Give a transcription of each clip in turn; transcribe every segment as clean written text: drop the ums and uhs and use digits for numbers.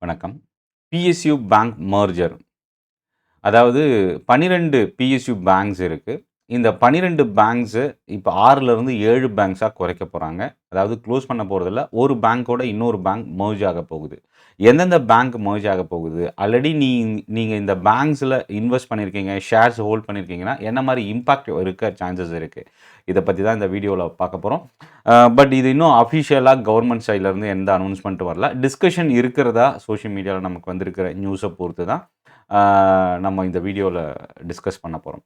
வணக்கம். PSU bank merger. அதாவது 12 PSU banks இருக்கு. இந்த 12 பேங்க்ஸு இப்ப 6லிருந்து 7 பேங்க்ஸா குறைக்க போறாங்க. அதாவது க்ளோஸ் பண்ண போறதில்ல. ஒரு பேங்கோட இன்னொரு பேங்க் மெர்ஜ் ஆக போகுது. எந்தெந்த பேங்க் மெர்ஜ் ஆக போகுது? ஆல்ரெடி நீங்க இந்த பேங்க்ஸ்ல இன்வெஸ்ட் பண்ணியிருக்கீங்க, ஷேர்ஸ் ஹோல்ட் பண்ணியிருக்கீங்கன்னா, என்ன மாரி இம்பாக்ட் இருக்க சான்சஸ் இருக்கு? இத பத்தி தான் இந்த வீடியோல பார்க்க போறோம். பட் இது இன்னும் அஃபிஷியலா கவர்ன்மெண்ட் சைட்லருந்து எந்த அனௌன்ஸ்மென்ட்டும் வரல. டிஸ்கஷன் இருக்கிறதா சோஷியல் மீடியால நமக்கு வந்திருக்கிற நியூஸ பொறுத்து தான் நம்ம இந்த வீடியோல டிஸ்கஸ் பண்ண போறோம்.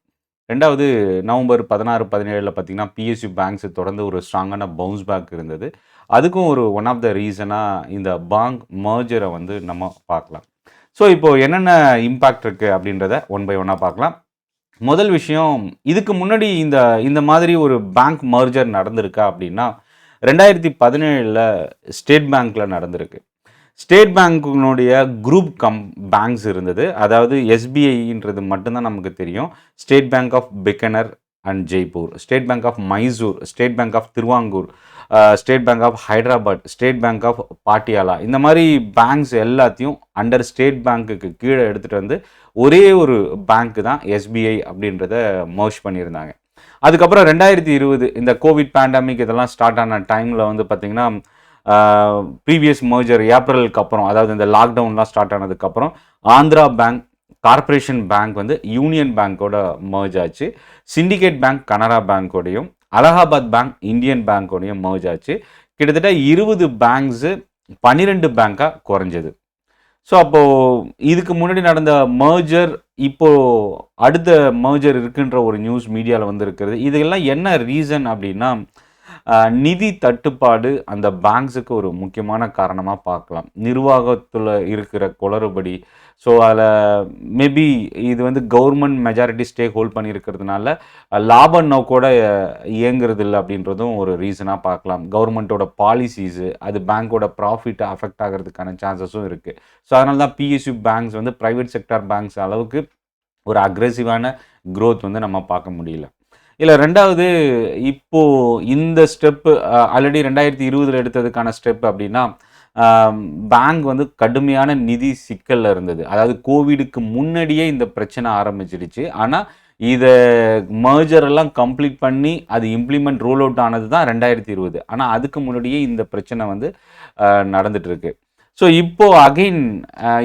2வது நவம்பர் 16, 17ல பார்த்தீங்கன்னா, பிஎஸ்யூ பேங்க்ஸ் தொடர்ந்து ஒரு ஸ்ட்ராங்கான பவுன்ஸ் பேக் இருந்தது. அதுக்கும் ஒரு ஒன் ஆஃப் த ரீசனா இந்த பேங்க் மர்ஜர வந்து நம்ம பார்க்கலாம். ஸோ, இப்போ என்னென்ன இம்பாக்ட் இருக்கு அப்படின்றத ஒன் பை ஒன்னா பார்க்கலாம். முதல் விஷயம், இதுக்கு முன்னாடி இந்த இந்த மாதிரி ஒரு பேங்க் மர்ஜர் நடந்திருக்கா அப்படின்னா, 2017ல ஸ்டேட் பேங்க்ல நடந்திருக்கு. ஸ்டேட் பேங்க்கினுடைய குரூப் பேங்க்ஸ் இருந்தது. அதாவது எஸ்பிஐன்றது மட்டும் தான் நமக்கு தெரியும். State bank of Bikaner and Jaipur, state bank of Mysore, state bank of Travancore, state bank of Hyderabad, state bank of Patiala, இந்த மாதிரி பேங்க்ஸ் எல்லாத்தையும் அண்டர் ஸ்டேட் பேங்க்குக்கு கீழே எடுத்துகிட்டு வந்து ஒரே ஒரு பேங்க் தான் எஸ்பிஐ அப்படின்றத மர்ஜ் பண்ணியிருந்தாங்க. அதுக்கப்புறம் 2020 இந்த கோவிட் பேண்டமிக் இதெல்லாம் ஸ்டார்ட் ஆன டைமில் வந்து பார்த்திங்கன்னா, ப்ரீவியஸ் மர்ஜர் ஏப்ரலுக்கு அப்புறம், அதாவது இந்த லாக்டவுன்லாம் ஸ்டார்ட் ஆனதுக்கப்புறம் ஆந்திரா பேங்க், கார்ப்பரேஷன் பேங்க் வந்து யூனியன் பேங்கோட மர்ஜ் ஆச்சு. சிண்டிகேட் பேங்க் கனரா பேங்கோடையும், அலகாபாத் பேங்க் இந்தியன் பேங்கோடையும் மர்ஜ் ஆச்சு. கிட்டத்தட்ட 20 பேங்க்ஸு 12 பேங்காக குறைஞ்சது. ஸோ, அப்போது இதுக்கு முன்னாடி நடந்த மர்ஜர், இப்போது அடுத்த மர்ஜர் இருக்குன்ற ஒரு நியூஸ் மீடியாவில் வந்து இருக்கிறது. இதெல்லாம் என்ன ரீசன் அப்படின்னா, நிதி தட்டுப்பாடு அந்த பேங்க்ஸுக்கு ஒரு முக்கியமான காரணமாக பார்க்கலாம். நிர்வாகத்தில் இருக்கிற குளறுபடி. ஸோ, அதில் மேபி இது வந்து கவர்மெண்ட் மெஜாரிட்டி ஸ்டேக் ஹோல்ட் பண்ணியிருக்கிறதுனால லாப நோக்கோட இயங்குறது இல்லை அப்படின்றதும் ஒரு ரீசனாக பார்க்கலாம். கவர்மெண்ட்டோட பாலிசிஸு அது பேங்க்கோட ப்ராஃபிட்டை அஃபெக்ட் ஆகிறதுக்கான சான்சஸும் இருக்குது. ஸோ, அதனால தான் பிஎஸ்யூ பேங்க்ஸ் வந்து ப்ரைவேட் செக்டார் பேங்க்ஸ் அளவுக்கு ஒரு அக்ரெசிவான க்ரோத் வந்து நம்ம பார்க்க முடியல. இல்லை, 2வது இப்போது இந்த ஸ்டெப்பு ஆல்ரெடி 2020 எடுத்ததுக்கான ஸ்டெப் அப்படின்னா, பேங்க் வந்து கடுமையான நிதி சிக்கலில் இருந்தது. அதாவது கோவிடுக்கு முன்னாடியே இந்த பிரச்சனை ஆரம்பிச்சிடுச்சு. ஆனால் இதை மர்ஜர் எல்லாம் கம்ப்ளீட் பண்ணி அது இம்ப்ளிமெண்ட் ரோல் அவுட் ஆனது தான் 2020. ஆனால் அதுக்கு முன்னாடியே இந்த பிரச்சனை வந்து நடந்துட்டு இருக்கு. ஸோ, இப்போது அகைன்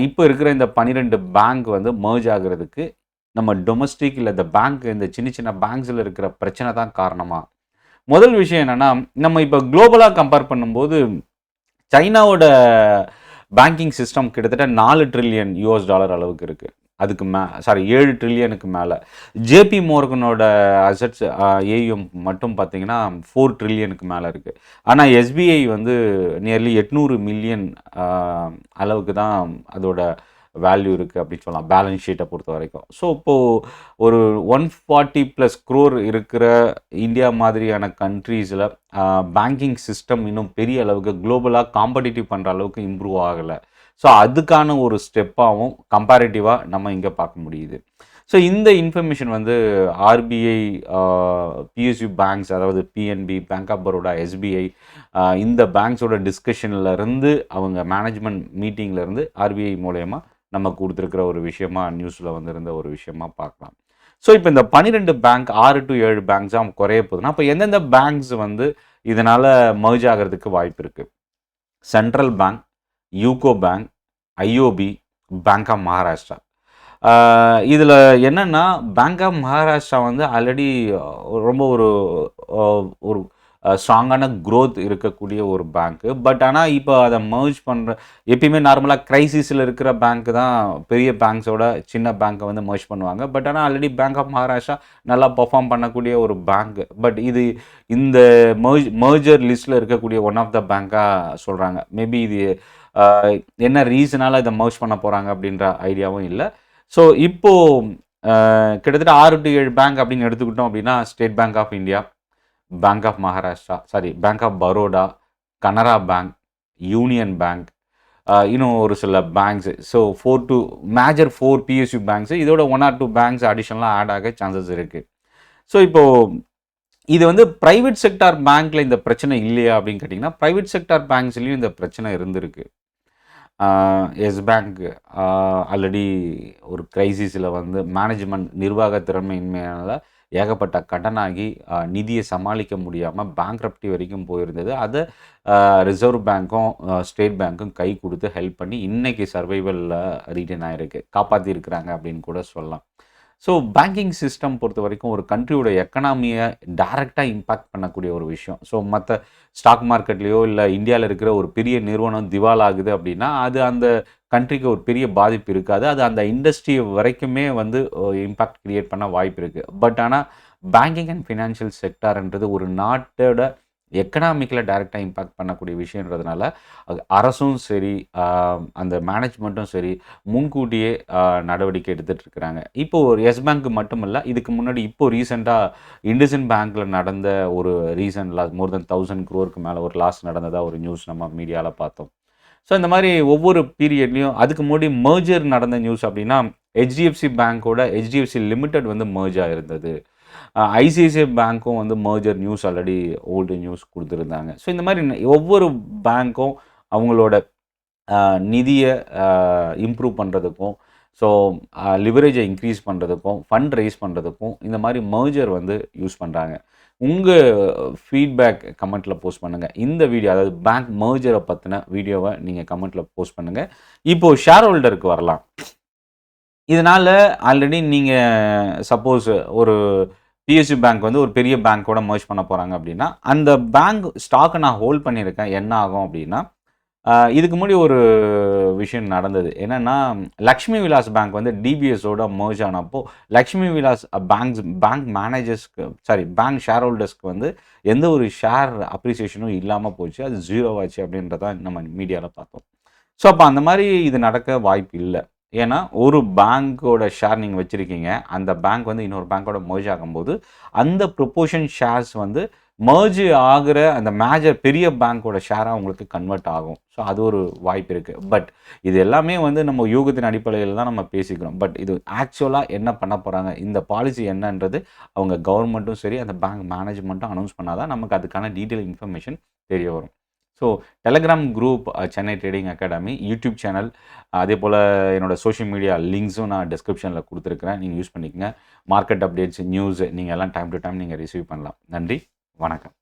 இப்போ இருக்கிற இந்த 12 பேங்க் வந்து மர்ஜ் ஆகிறதுக்கு நம்ம டொமஸ்டிக் இல்லை இந்த பேங்க், இந்த சின்ன சின்ன பேங்க்ஸில் இருக்கிற பிரச்சனை தான் காரணமா? முதல் விஷயம் என்னென்னா, நம்ம இப்போ குளோபலாக கம்பேர் பண்ணும்போது சைனாவோட பேங்கிங் சிஸ்டம் கிட்டத்தட்ட $4 ட்ரில்லியன் அளவுக்கு இருக்குது. அதுக்கு 7 ட்ரில்லியனுக்கு மேலே. ஜேபி மோர்கனோட அசட்ஸ் ஏயுஎம் மட்டும் பார்த்தீங்கன்னா 4 ட்ரில்லியனுக்கு மேலே இருக்குது. ஆனால் எஸ்பிஐ வந்து நியர்லி 800 மில்லியன் அளவுக்கு தான் அதோட வேல்யூ இருக்குது அப்படின்னு சொல்லலாம், பேலன்ஸ் ஷீட்டை பொறுத்த வரைக்கும். ஸோ, இப்போது ஒரு 140+ crore இருக்கிற இந்தியா மாதிரியான கண்ட்ரீஸில் பேங்கிங் சிஸ்டம் இன்னும் பெரிய அளவுக்கு குளோபலாக காம்படிட்டிவ் பண்ணுற அளவுக்கு இம்ப்ரூவ் ஆகலை. ஸோ, அதுக்கான ஒரு ஸ்டெப்பாகவும் கம்பேரிட்டிவாக நம்ம இங்கே பார்க்க முடியுது. ஸோ, இந்த இன்ஃபர்மேஷன் வந்து ஆர்பிஐ, பிஎஸ்யூ பேங்க்ஸ், அதாவது PNB, Bank of Baroda, SBI, இந்த பேங்க்ஸோட டிஸ்கஷன்லேருந்து, அவங்க மேனேஜ்மெண்ட் மீட்டிங்லேருந்து ஆர்பிஐ மூலயமா நம்ம கொடுத்துருக்கிற ஒரு விஷயமா, நியூஸில் வந்திருந்த ஒரு விஷயமா பார்க்கலாம். ஸோ, இப்போ இந்த 12 பேங்க் 6 to 7 பேங்க்ஸாக குறைய போகுதுன்னா, அப்போ எந்தெந்த பேங்க்ஸ் வந்து இதனால் மர்ஜ் ஆகிறதுக்கு வாய்ப்பு இருக்குது? Central Bank, UCO Bank, IOB, Bank of Maharashtra. இதில் என்னென்னா, பேங்க் ஆஃப் மகாராஷ்டிரா வந்து ஆல்ரெடி ரொம்ப ஒரு ஸ்ட்ராங்கான க்ரோத் இருக்கக்கூடிய ஒரு பேங்க்கு. பட் ஆனால் இப்போ அதை மர்ஜ் பண்ணுற, எப்பயுமே நார்மலாக க்ரைசிஸில் இருக்கிற பேங்க்கு தான் பெரிய பேங்க்ஸோட சின்ன பேங்க்கை வந்து மர்ஜ் பண்ணுவாங்க. பட் ஆனால் ஆல்ரெடி பேங்க் ஆஃப் மகாராஷ்டிரா நல்லா பர்ஃபார்ம் பண்ணக்கூடிய ஒரு பேங்க்கு. பட் இது இந்த மர்ஜர் லிஸ்ட்டில் இருக்கக்கூடிய ஒன் ஆஃப் த பேங்காக சொல்கிறாங்க. மேபி இது என்ன ரீசனால் இதை மர்ஜ் பண்ண போகிறாங்க அப்படின்ற ஐடியாவும் இல்லை. ஸோ, இப்போது கிட்டத்தட்ட 6 to 7 பேங்க் அப்படின்னு எடுத்துக்கிட்டோம் அப்படின்னா, State bank of India, Bank of Maharashtra, Bank of Baroda, Canara Bank, Union Bank, இன்னும் ஒரு சில பேங்க்ஸு. ஸோ, 4 பிஎஸ்யூ பேங்க்ஸு, இதோட 1 or 2 பேங்க்ஸ் அடிஷனலாக ஆட் ஆக சான்சஸ் இருக்குது. ஸோ, இப்போது இது வந்து ப்ரைவேட் செக்டார் பேங்க்கில் இந்த பிரச்சனை இல்லையா அப்படின்னு கேட்டிங்கன்னா, ப்ரைவேட் செக்டார் பேங்க்ஸ்லேயும் இந்த பிரச்சனை இருந்திருக்கு. எஸ் பேங்க் ஆல்ரெடி ஒரு கிரைசிஸில் வந்து மேனேஜ்மெண்ட் நிர்வாக திறமையின்மையால் ஏகப்பட்ட கடனாகி நிதியை சமாளிக்க முடியாமல் பேங்க்ரப்டி வரைக்கும் போயிருந்தது. அதை ரிசர்வ் பேங்க்கும் ஸ்டேட் பேங்க்கும் கை கொடுத்து ஹெல்ப் பண்ணி இன்றைக்கி சர்வைவலில் ரீட்டன் ஆகிருக்கு, காப்பாற்றிருக்கிறாங்க அப்படின்னு கூட சொல்லலாம். ஸோ பேங்கிங் சிஸ்டம் பொறுத்த வரைக்கும் ஒரு கண்ட்ரியோட எக்கனாமியை டைரெக்டாக இம்பேக்ட் பண்ணக்கூடிய ஒரு விஷயம். ஸோ மற்ற ஸ்டாக் மார்க்கெட்லேயோ இல்லை இந்தியாவில் இருக்கிற ஒரு பெரிய நிறுவனம் திவால் ஆகுது அப்படின்னா அது அந்த கண்ட்ரிக்கு ஒரு பெரிய பாதிப்பு இருக்காது. அது அந்த இண்டஸ்ட்ரி வரைக்குமே வந்து இம்பேக்ட் கிரியேட் பண்ண வாய்ப்பு இருக்குது. பட் ஆனால் பேங்கிங் அண்ட் ஃபினான்ஷியல் செக்டார்ன்றது ஒரு நாட்டோட எக்கனாமிக்கில் டைரெக்டாக இம்பேக்ட் பண்ணக்கூடிய விஷயன்றதுனால அரசும் சரி அந்த மேனேஜ்மெண்ட்டும் சரி முன்கூட்டியே நடவடிக்கை எடுத்துகிட்டு இருக்கிறாங்க. இப்போது ஒரு எஸ் பேங்க் மட்டும் இல்லை, இதுக்கு முன்னாடி இப்போது ரீசெண்டாக இண்டஸ்இண்ட் பேங்க்கில் நடந்த ஒரு ரீசன்ட் லாஸ் மோர் தென் 1000 crore மேலே ஒரு லாஸ் நடந்ததாக ஒரு நியூஸ் நம்ம மீடியாவில் பார்த்தோம். ஸோ இந்த மாதிரி ஒவ்வொரு பீரியட்லேயும் அதுக்கு முன்னாடி மர்ஜர் நடந்த நியூஸ் அப்படின்னா ஹெச்டிஎஃப்சி பேங்க்கோட ஹெச்டிஎஃப்சி லிமிடெட் வந்து மர்ஜ் ஆகிருந்தது. ஐசிஐசிஐ பேங்க்கும் வந்து merger news already old news கொடுத்துருந்தாங்க. ஸோ இந்த மாதிரி ஒவ்வொரு பேங்க்கும் அவங்களோட நிதியை இம்ப்ரூவ் பண்ணுறதுக்கும், ஸோ லிவரேஜை இன்க்ரீஸ் பண்ணுறதுக்கும், ஃபண்ட் ரைஸ் பண்ணுறதுக்கும் இந்த மாதிரி மர்ஜர் வந்து யூஸ் பண்ணுறாங்க. உங்கள் ஃபீட்பேக் கமெண்ட்டில் போஸ்ட் பண்ணுங்கள். இந்த வீடியோ அதாவது பேங்க் மர்ஜரை பற்றின வீடியோவை நீங்கள் கமெண்ட்டில் போஸ்ட் பண்ணுங்கள். இப்போது ஷேர் ஹோல்டருக்கு வரலாம். இதனால் ஆல்ரெடி நீங்கள் சப்போஸ் ஒரு பிஎஸ்யூ பேங்க் வந்து ஒரு பெரிய பேங்க்கோட மர்ஜ் பண்ண போகிறாங்க அப்படின்னா அந்த பேங்க் ஸ்டாக்கை நான் ஹோல்ட் பண்ணியிருக்கேன், என்ன ஆகும் அப்படின்னா இதுக்கு முன்னாடி ஒரு விஷயம் நடந்தது. என்னென்னா லக்ஷ்மி விலாஸ் பேங்க் வந்து டிபிஎஸோட மர்ஜ் ஆனப்போ லக்ஷ்மி விலாஸ் பேங்க் மேனேஜர்ஸ்க்கு பேங்க் ஷேர் ஹோல்டர்ஸ்க்கு வந்து எந்த ஒரு ஷேர் அப்ரிசியேஷனும் இல்லாமல் போச்சு, அது ஜீரோ ஆச்சு அப்படின்றதான் நம்ம மீடியாவில் பார்த்தோம். ஸோ அப்போ அந்த மாதிரி இது நடக்க வாய்ப்பு இல்லை. ஏன்னா ஒரு பேங்க்கோட ஷேர் நீங்கள் வச்சுருக்கீங்க, அந்த பேங்க் வந்து இன்னொரு பேங்க்கோட மர்ஜ் ஆகும்போது அந்த ப்ரொப்போர்ஷன் ஷேர்ஸ் வந்து மர்ஜ் ஆகிற அந்த மேஜர் பெரிய பேங்க்கோட ஷேராக உங்களுக்கு கன்வெர்ட் ஆகும். ஸோ அது ஒரு வாய்ப்பு இருக்குது. பட் இது எல்லாமே வந்து நம்ம யூகத்தின் அடிப்படையில் தான் நம்ம பேசிக்கிறோம். பட் இது ஆக்சுவலாக என்ன பண்ண போகிறாங்க, இந்த பாலிசி என்னன்றது அவங்க கவர்மெண்ட்டும் சரி அந்த பேங்க் மேனேஜ்மெண்ட்டும் அனௌன்ஸ் பண்ணால் தான் நமக்கு அதுக்கான டீட்டெயில் இன்ஃபர்மேஷன் தெரிய வரும். So Telegram group Chennai trading academy YouTube channel, அதே போல் என்னோடய சோஷியல் மீடியா லிங்க்ஸும் நான் டிஸ்கிரிப்ஷனில் கொடுத்துருக்குறேன். நீங்கள் யூஸ் பண்ணிக்கங்க. மார்க்கெட் அப்டேட்ஸ், நியூஸ் நீங்கள் எல்லாம் டைம் டு டைம் நீங்கள் ரிசீவ் பண்ணலாம். நன்றி, வணக்கம்.